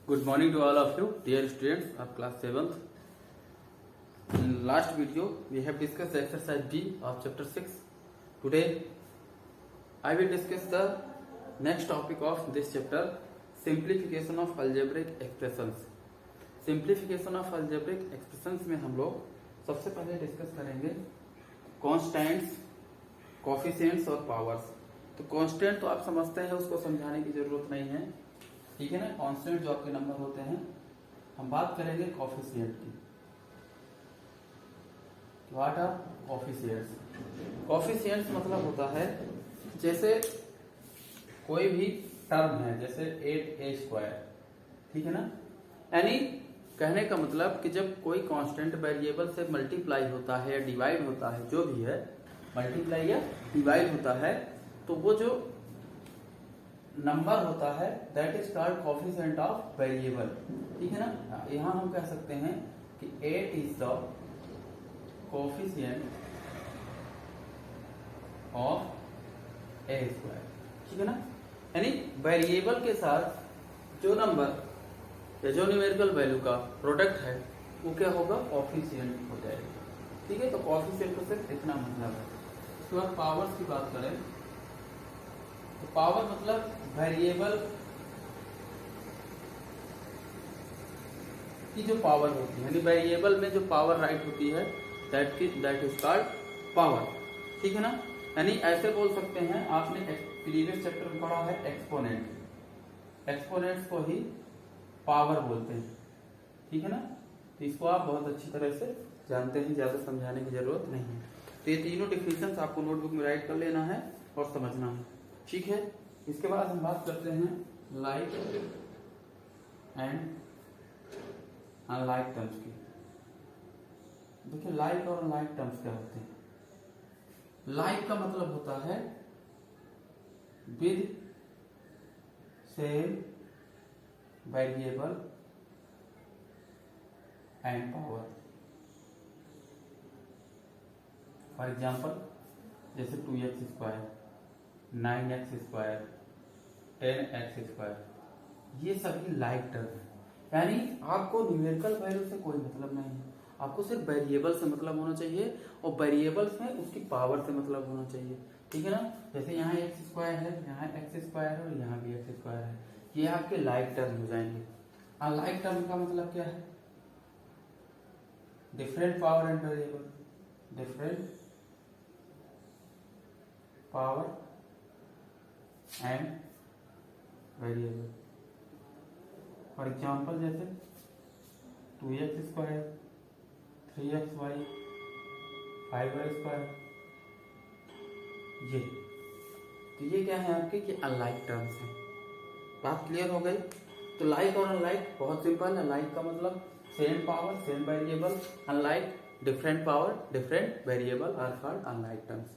Good morning to all of you, dear students of class 7th. In last video, we have discussed exercise B of chapter 6. Today, I will discuss the next topic of this chapter, simplification of algebraic expressions. Simplification of algebraic expressions में हम लोग सबसे पहले discuss करेंगे constants, coefficients और powers. तो constant तो आप समझते हैं, उसको समझाने की जरूरत नहीं है, ठीक है ना। कांस्टेंट जो आपके नंबर होते हैं, हम बात करेंगे कोफिशिएंट की। What are coefficients? कोफिशिएंट्स मतलब होता है जैसे कोई भी टर्म है, जैसे 8a², ठीक है ना। यानी कहने का मतलब कि जब कोई कांस्टेंट वेरिएबल से मल्टीप्लाई होता है या डिवाइड होता है, जो भी है मल्टीप्लाई या डिवाइड होता है, तो वो जो नंबर होता है that is called coefficient of variable, ठीक है ना। यहां हम कह सकते हैं कि 8 is the coefficient of a², ठीक है ना। यानी वेरिएबल के साथ जो नंबर या जो न्यूमेरिकल वैल्यू का प्रोडक्ट है वो क्या होगा, कोफिशिएंट हो जाएगा, ठीक है। तो कोफिशिएंट को सिर्फ इतना मतलब है। उसके बाद पावर्स की बात करें तो पावर मतलब वेरिएबल की जो पावर होती है, यानी वेरिएबल में जो पावर राइट होती है दैट इज कॉल्ड पावर, ठीक है ना। यानी ऐसे बोल सकते हैं, आपने प्रीवियस चैप्टर में पढ़ा है एक्सपोनेंट, एक्सपोनेंट्स को ही पावर बोलते हैं, ठीक है ना। तो इसको आप बहुत अच्छी तरह से जानते हैं, ज्यादा समझाने की जरूरत नहीं है। तो ये तीनों डिफिनेशंस आपको नोटबुक में राइट कर लेना है और समझना है, ठीक है। इसके बाद हम बात करते हैं लाइक एंड अनलाइक टर्म्स की। देखिए लाइक और अनलाइक टर्म्स क्या होते हैं। लाइक का मतलब होता है with same variable and power. For example जैसे 2x², 9x², 10x², ये सभी लाइक टर्म है। यानी आपको न्यूमेरिकल वैल्यू से कोई मतलब नहीं है, आपको सिर्फ वेरिएबल से मतलब होना चाहिए और वेरिएबल्स में उसकी पावर से मतलब होना चाहिए, ठीक है ना। जैसे यहाँ x² है, यहाँ x² है और यहाँ भी x² है, ये आपके लाइक टर्म हो जाएंगे। अनलाइक टर्म का मतलब क्या है, different power and variable, different power and variable. For example जैसे 2x², 3xy, 5y², ये तो ये क्या है आपके, कि अनलाइक टर्म्स हैं। बात क्लियर हो गई। तो लाइक और अनलाइक बहुत सिंपल है। लाइक का मतलब same power same variable, unlike different power different variable are called unlike terms,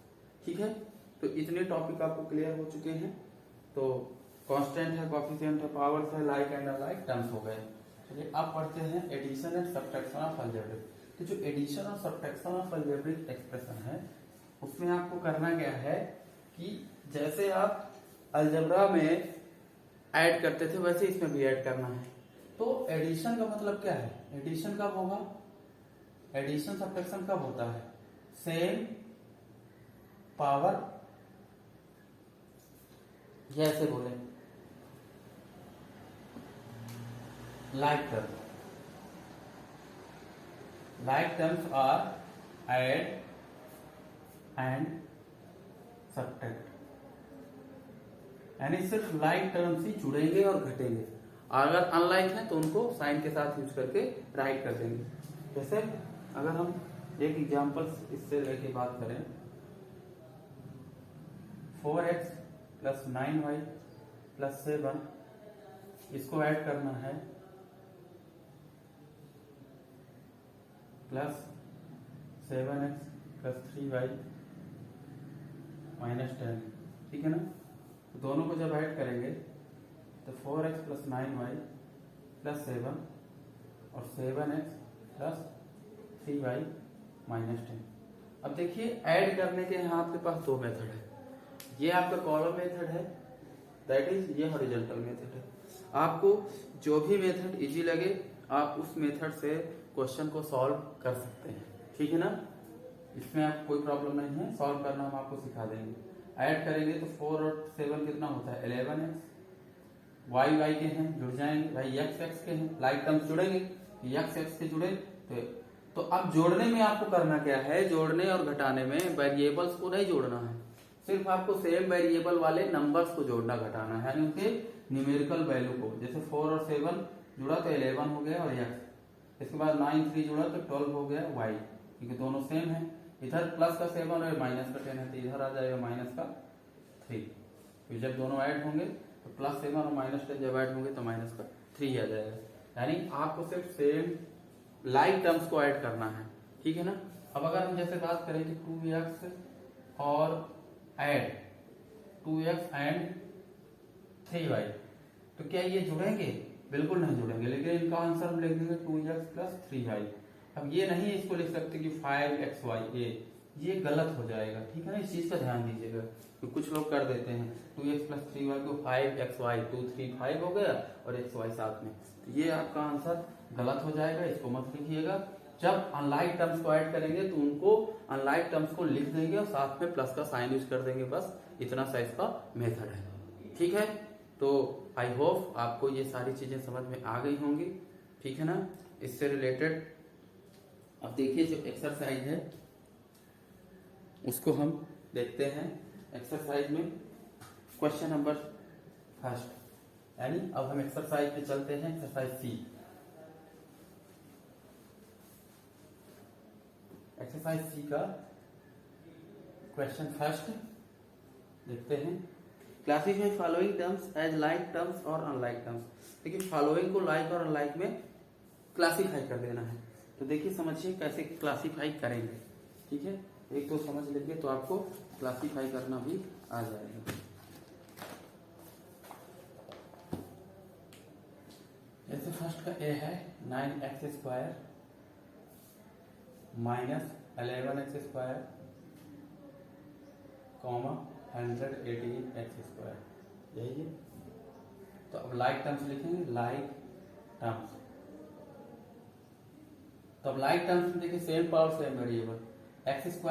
ठीक है। तो इतने टॉपिक आपको क्लियर हो चुके हैं। तो कांस्टेंट है, कोफिशिएंट है, पावर्स है, लाइक एंड अनलाइक टर्म्स हो गए। चलिए अब पढ़ते हैं addition and subtraction of algebraic. तो जो एडिशन और सब्ट्रैक्शन ऑफ अलजेब्रिक एक्सप्रेशन है, उसमें आपको करना क्या है कि जैसे आप अलजेब्रा में ऐड करते थे वैसे इसमें भी ऐड करना है। तो एडिशन का मतलब क्या है, एडिशन कब होगा, एडिशन सब्ट्रैक्शन कब होता है, सेम पावर, जैसे बोले like term, like terms R add and subtract. यानी सिर्फ लाइक टर्म्स ही जुड़ेंगे और घटेंगे, अगर अनलाइक है तो उनको साइन के साथ यूज करके राइट कर देंगे। जैसे अगर हम एक एग्जांपल इससे लेके बात करें, 4x + 9y + 7, इसको ऐड करना है +7x + 3y - 10, ठीक है ना। तो दोनों को जब ऐड करेंगे तो 4x + 9y + 7 और 7x + 3y - 10। अब देखिए ऐड करने के यहाँ आपके पास दो मेथड है। ये आपका कॉलम मेथड है, दैट इज ये हॉरिजॉन्टल मेथड है। आपको जो भी मेथड इजी लगे आप उस मेथड से क्वेश्चन को सॉल्व कर सकते हैं, ठीक है ना। इसमें आप कोई प्रॉब्लम नहीं है, सॉल्व करना हम आपको सिखा देंगे। ऐड करेंगे तो 4 और 7 कितना होता है 11x, वाई वाई के हैं जुड़ जाएंगे, भाई एक्स एक्स के हैं लाइक टर्म्स जुड़ेंगे, एक्स एक्स के जुड़े तो अब जोड़ने में आपको करना क्या है, जोड़ने और घटाने में वेरिएबल्स को नहीं जोड़ना है, सिर्फ आपको सेम वेरिएबल वाले नंबर्स को जोड़ना घटाना है, यानी उनके न्यूमेरिकल वैल्यू को। जैसे 4 और 7 जुड़ा तो 11 हो गया और x, इसके बाद 9 3 जुड़ा तो 12 हो गया y, क्योंकि दोनों सेम है। इधर प्लस का 7 और माइनस का 10 है तो इधर आ जाएगा माइनस का 3। फिर जब दोनों ऐड होंगे तो प्लस 7 और माइनस 10 जब ऐड होंगे तो माइनस का 3 आ जाएगा। यानी आपको सिर्फ सेम लाइक टर्म्स को ऐड करना है, ठीक है ना। अब अगर हम जैसे बात करें कि 2x और ऐड 2x एंड 3y, तो क्या ये जुड़ेंगे? बिल्कुल नहीं जुड़ेंगे, लेकिन इनका आंसर हम लिख देंगे 2x प्लस 3y। अब ये नहीं इसको लिख सकते कि 5xy, ये गलत हो जाएगा, ठीक है ना। इस चीज का ध्यान दीजिएगा कि कुछ लोग कर देते हैं 2x प्लस 3y को 5xy 2 3 5 हो गया और xy साथ में, तो ये आपका आंसर गलत हो जाएगा, इसको मत लिखिएगा। जब अनलाइक टर्म्स को ऐड करेंगे तो उनको अनलाइक टर्म्स को लिख देंगे और साथ में प्लस का साइन यूज कर देंगे, बस इतना सा इसका मेथड है, ठीक है। तो आई होप आपको ये सारी चीजें समझ में आ गई होंगी, ठीक है ना। इससे रिलेटेड अब देखिए जो एक्सरसाइज है उसको हम देखते हैं। एक्सरसाइज में क्वेश्चन नंबर फर्स्ट, यानी अब हम एक्सरसाइज पे चलते हैं, एक्सरसाइज सी। एक्सरसाइज सी का क्वेश्चन फर्स्ट देखते हैं। Classify following terms as like terms और अनलाइक टर्म्स। देखिए फॉलोइंग को लाइक और अनलाइक में क्लासिफाई कर देना है, तो देखिए समझिए कैसे क्लासिफाई करेंगे, ठीक है। एक तो समझ लेंगे तो आपको क्लासिफाई करना भी आ जाएगा। जैसे फर्स्ट का ए है 9x² minus 11x² comma 118x², यही है। तो अब लाइक टर्म्स लिखेंगे, लाइक टर्म्स। तो अब लाइक टर्म्स में देखिए same power same variable, x²,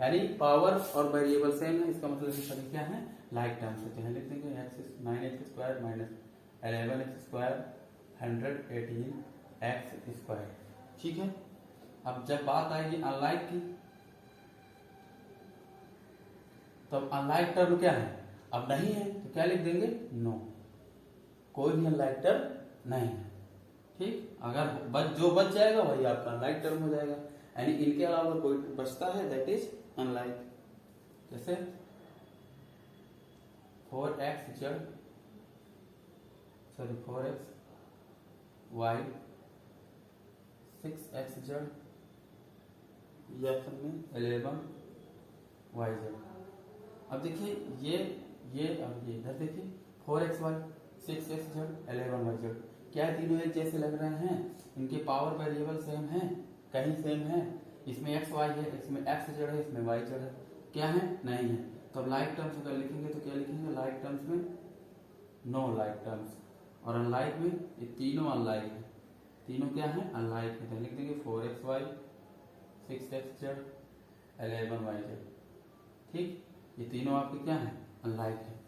यानी पावर और वेरिएबल सेम है, इसका मतलब कि सभी क्या है लाइक टर्म्स होते हैं। लिख देंगे 9x² माइनस 11x² 118x², ठीक है। अब जब बात आएगी अनलाइक की, तो अब अनलाइक टर्म क्या है, अब नहीं है तो क्या लिख देंगे नो, कोई भी अनलाइक टर्म नहीं है, ठीक। अगर जो बच जाएगा वही आपका अनलाइक टर्म हो जाएगा, यानी इनके अलावा कोई बचता है दैट इज अनलाइक। जैसे 4xy 6xz, ये ऑप्शन में 11yz। अब देखिए ये अब ये इधर देखिए 4xy 6xz 11yz, क्या तीनों एक जैसे लग रहे हैं, इनके पावर वेरिएबल सेम है, कहीं सेम है, इसमें xy है, इसमें xz है, इसमें yz है, क्या है नहीं है। तो अब लाइक टर्म्स अगर लिखेंगे तो क्या लिखेंगे, लाइक टर्म्स में नो लाइक टर्म्स, और अनलाइक में ये तीनों अनलाइक है, तीनों क्या है अनलाइक है, तो लिख देंगे 4xy 6xz 11yz, ठीक। ये तीनों आपके क्या है अनलाइक है।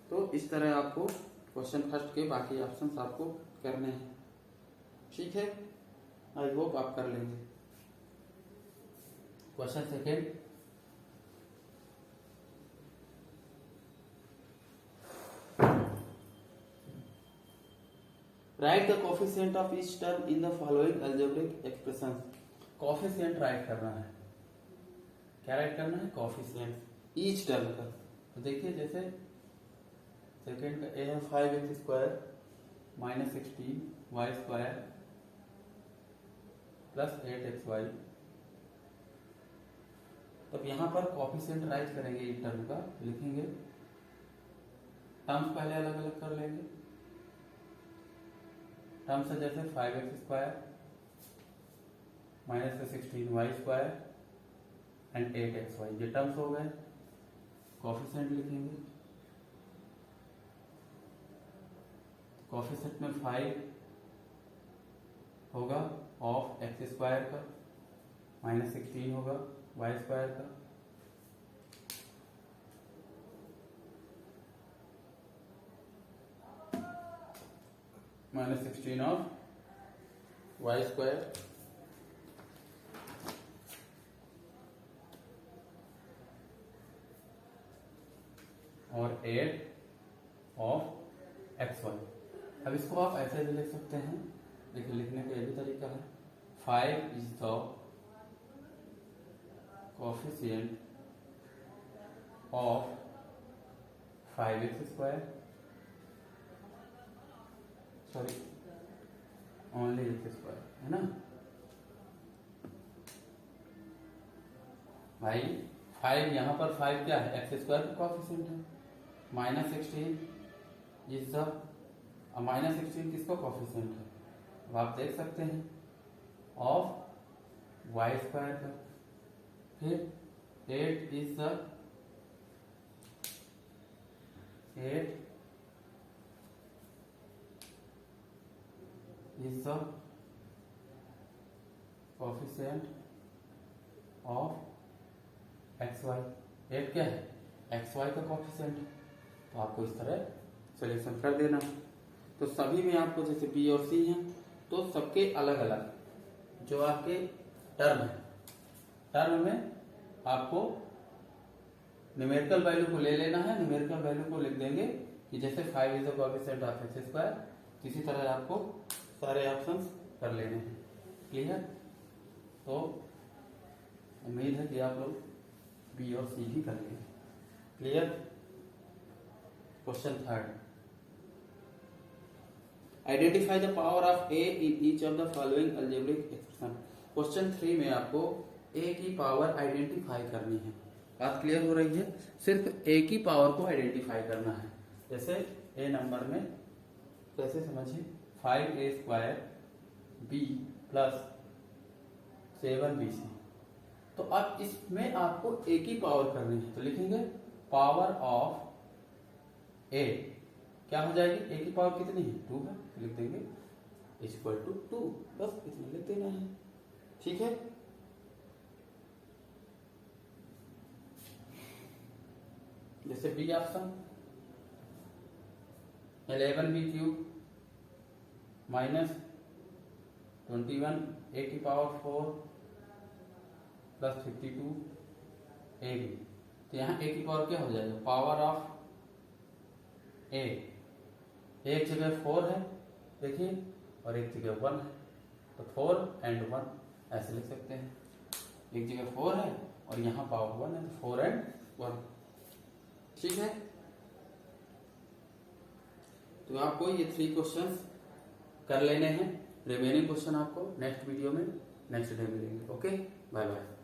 तो इस तरह आपको क्वेश्चन फर्स्ट के बाकी ऑप्शंस आपको करने हैं, ठीक है। आई होप आप कर लेंगे। Question second, right the coefficient of each term in the following algebraic expressions. Coefficient right करना है, क्या राइट करना है कोफिशिएंट ईच टर्म का। तो देखिए जैसे सेकेंड का ए है 5x² minus 16y² plus 8xy। तब यहां पर कोफिशिएंट राइट करेंगे इस टर्म का, लिखेंगे टर्म्स पहले अलग अलग कर लेंगे। टर्म्स है जैसे 5x² minus 16y² and 8xy, ये टर्म्स हो गए। कोफिशिएंट लिखेंगे कोफिशिएंट में 5 होगा ऑफ एक्स स्क्वायर का, -16 होगा वाई स्क्वायर का, -16 ऑफ वाई स्क्वायर, और 8 ऑफ एक्स वाई। अब इसको आप ऐसे भी लिख सकते हैं, देखिए लिखने का ये भी तरीका है। 5 is the coefficient of 5x square, sorry only x square, है ना भाई। 5 यहाँ पर 5 क्या है, एक्स स्क्वायर का कोफिशिएंट है। -16 इज द, -16 किसका कोफिशिएंट है, अब आप देख सकते हैं ऑफ वाई स्क्वायर का। फिर 8 is the, 8 is the coefficient of X Y. 8 क्या है, एक्स वाई का कोफिशिएंट है। तो आपको इस तरह सॉल्यूशन कर देना। तो सभी में आपको जैसे बी और सी हैं, तो सबके अलग अलग जो आपके टर्म है, टर्म में आपको न्यूमेरिकल वैल्यू को ले लेना है। न्यूमेरिकल वैल्यू को लिख देंगे कि जैसे 5 is the coefficient of x square, इसी तरह आपको सारे ऑप्शंस कर लेने हैं। क्लियर? तो उम्मीद है कि आप लोग बी और सी भी कर लेंगे। Clear? Question 3, identify the power of A in each of the following algebraic expression. Question 3 में आपको ए की पावर आइडेंटिफाई करनी है। बात क्लियर हो रही है? सिर्फ ए की पावर को आइडेंटिफाई करना है। जैसे ए नंबर में कैसे समझिए, 5a square b plus 7bc। तो अब इसमें आपको ए की पावर करनी है, तो लिखेंगे पावर ऑफ ए क्या हो जाएगी, ए की पावर कितनी है, 2 है, तो लिख देंगे इक्वल टू 2, बस इतना लिख देना है। ठीक है? जैसे B option 11b cube minus 21 A की पावर 4 प्लस 52 ए बी। तो यहाँ ए की पावर क्या हो जाएगा, पावर ऑफ ए, एक जगह 4 है देखिए और एक जगह 1 है, तो 4 and 1 ऐसे लिख सकते हैं। एक जगह 4 है और यहाँ पावर 1 है, तो 4 and 1। ठीक है? तो आपको ये 3 क्वेश्चंस कर लेने हैं। रिमेनिंग क्वेश्चन आपको नेक्स्ट वीडियो में नेक्स्ट डे मिलेंगे। Okay, bye bye.